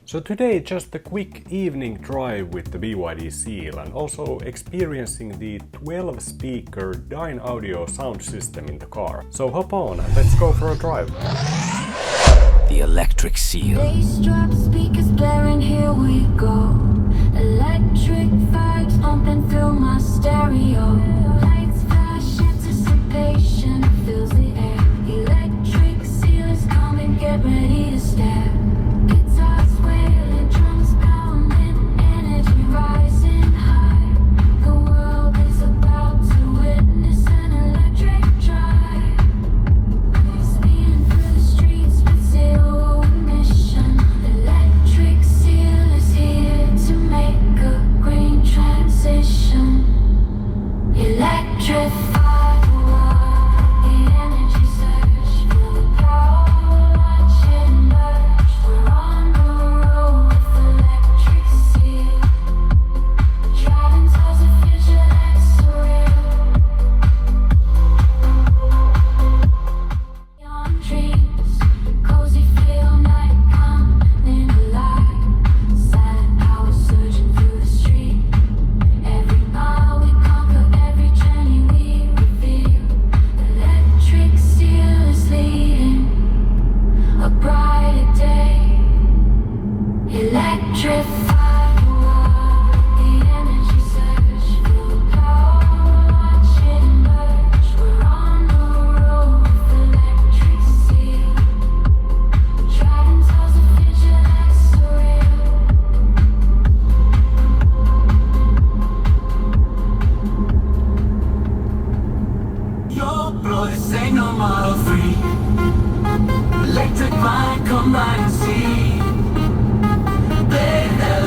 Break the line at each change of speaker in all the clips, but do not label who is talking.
So today just a quick evening drive with the BYD Seal and also experiencing the 12-speaker Dynaudio sound system in the car. So hop on and let's go for a drive.
The electric seal.
Bass drop speakers blaring, here we go. Electric vibes pumping through my stereo. Lights flash, anticipation fills the air. Electric seal is coming, get ready to stare. Guitars wailing, drums pounding, energy rising high. The world is about to witness an electric drive. Speeding through the streets with zero emission. Electric seal is here to make a green transition. Electrify the world, the energy surge. Feel the power, watch it merge. We're on the road with electric seal. Driving towards a future that's surreal. Beyond dreams, cozy feel night coming alive. Silent power surging through the street. Every mile we conquer, every journey we reveal. Electric seal is leading a brighter day. Electrify the world, the energy surge. Feel the power, watch it emerge. We're on the road with electric seal. Driving towards a future that's surreal.
Yo, bro, this ain't no Model 3. Electric mind, come by and see. Play that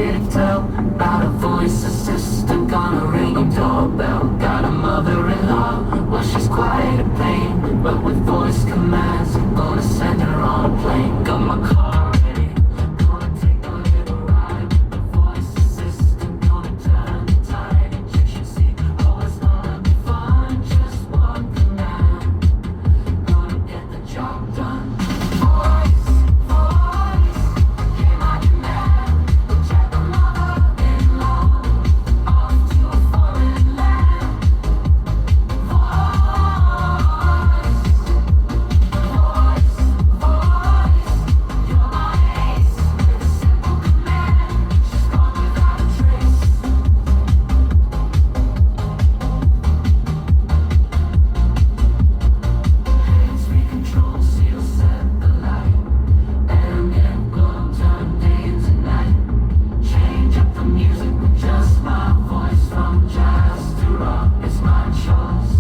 fairy tale about a voice assistant gonna ring your doorbell. Got a mother-in-law, well she's quite a pain, but with voice commands I'm gonna send her on a plane. Got my car ready, gonna take a little ride with the voice assistant, gonna turn the tide. And you should see, oh it's gonna be fun, just one command, gonna get the job done. Voice, hear my command, check the mother-in-law off to a foreign land. You're my ace with a simple command. She's gone without a trace. Hands-free control, seal set the light. And gonna turn day into night. Change up the music with just my voice. From jazz to rock, it's my choice.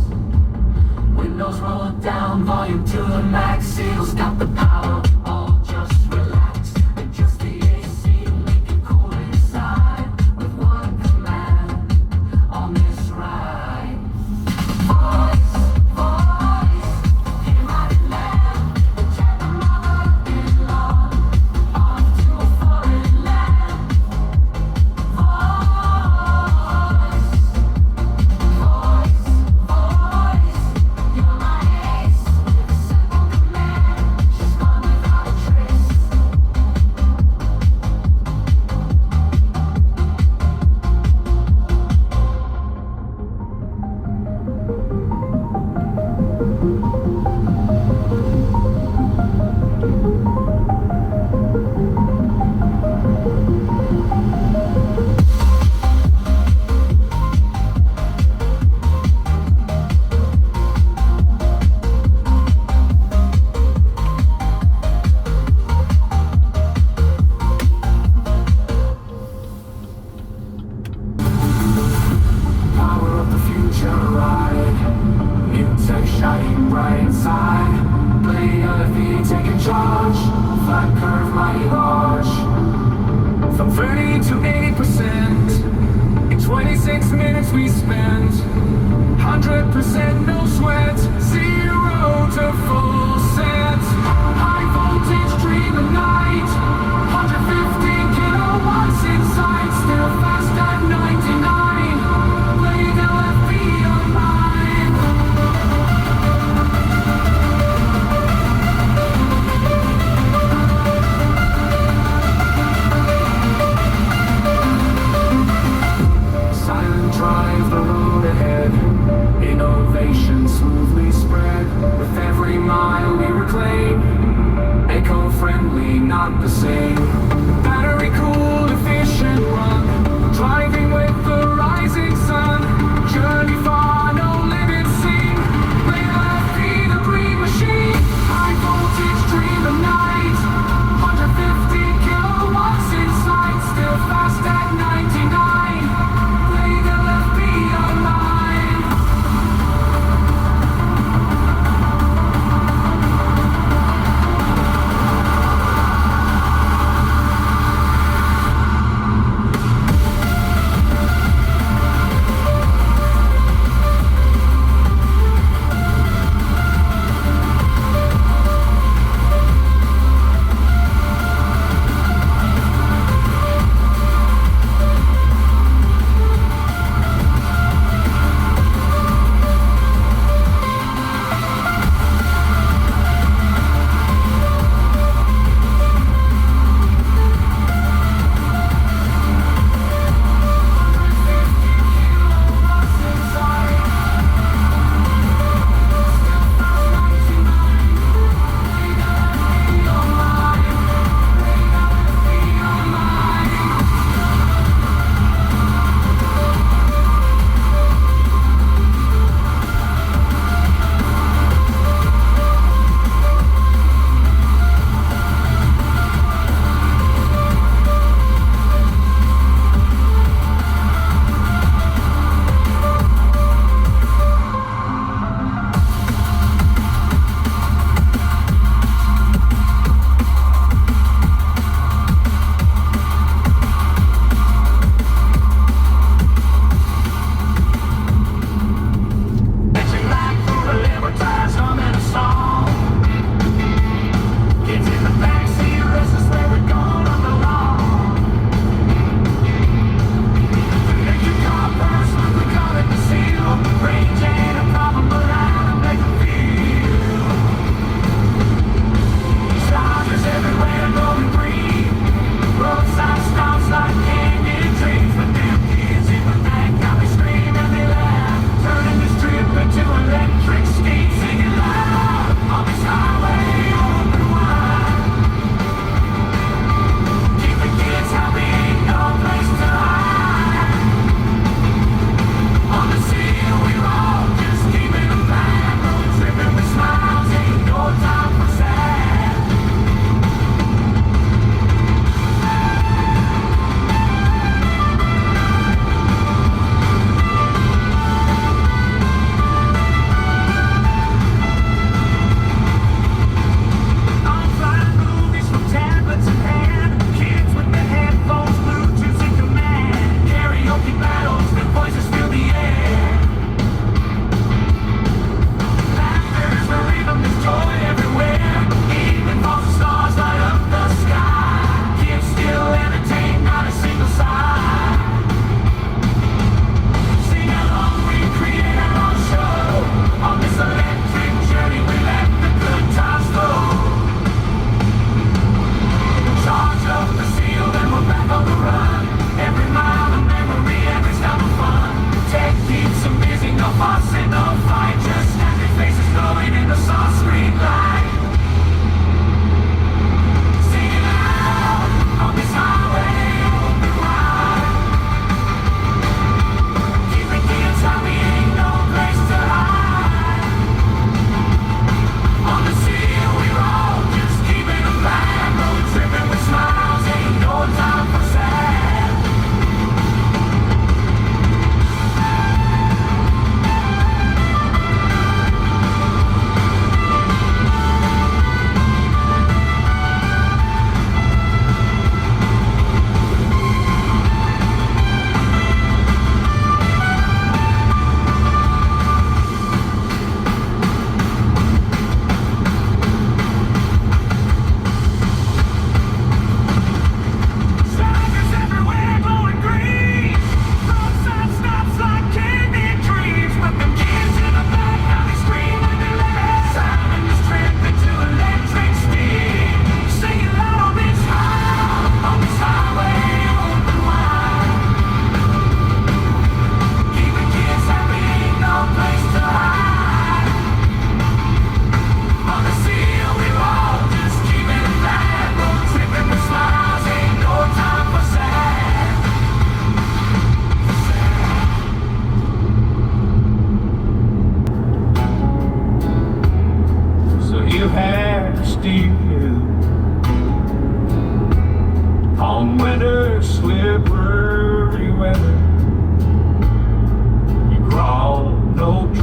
Windows roll down, volume to the max. Seals got the power, all just relax. Adjust the AC, make it cool inside. With one command on this ride. Voice, hear my command. Check the mother-in-law off to a foreign land. You're my ace with a simple command. She's gone without a trace. Power of the future ride. New tech shining bright inside. Play other feet taking charge. Flat curve mighty large. From 30 to 80%. In 26 minutes we spend. 100% no sweat. 0 to full set. High voltage dream of night. 115 kilowatts inside. Still fast at 99. Play the left beat of mine. Silent drive the road ahead. Innovation smoothly spread. With every mile we reclaim. Eco-friendly, not the same. Battery cooled, efficient run. Driving with the rising sun. Journey far, no limit seen. Play the left beat, a green machine. High voltage dream of night. 150 kilowatts inside. Still fast at 99. Play the left beat of mine.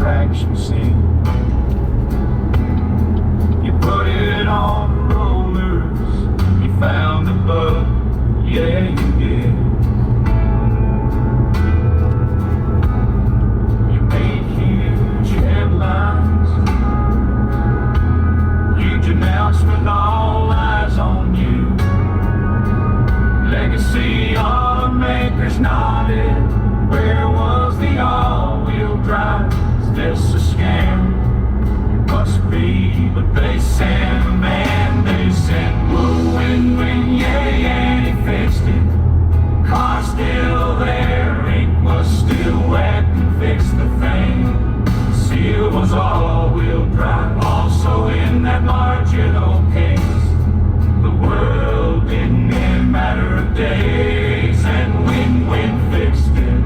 traction scene. You put it on the rollers, you found the bug, yeah you did. You made huge headlines, huge announcement, all eyes on you. Legacy automakers nodded. Where was the all-wheel drive? Is this a scam? It must be, but they sent a man, they sent woo, win, win, yay, and he fixed it. Car still there, ink was still wet and fixed the thing. Seal was all-wheel drive, also in that marginal case. The world didn't end, matter of days, and win-win fixed it.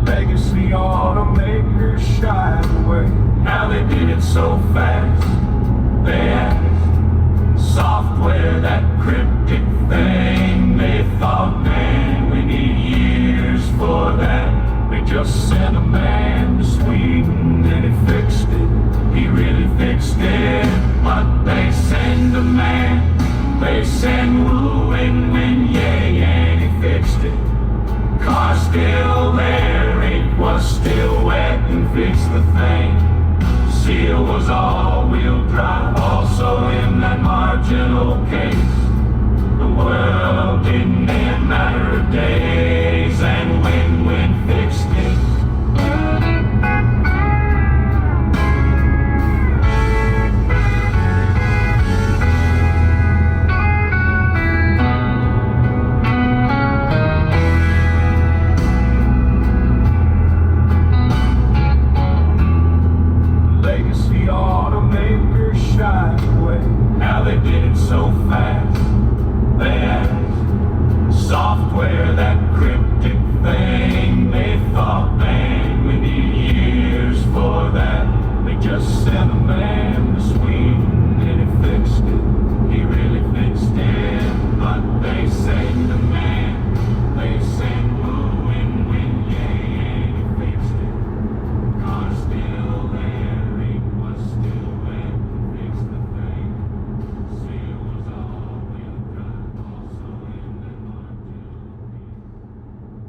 Legacy automakers shied away. How they did it so fast. They added software, that cryptic thing. They thought, man, we need years for that. They just sent a man to Sweden and he fixed it. He really fixed it. But they send a man, they send woo, win, win, yay, and he fixed it. Car still there, ink was still wet and fixed the thing. Seal was all-wheel drive, also in that marginal case. The world didn't end, matter of days, and win-win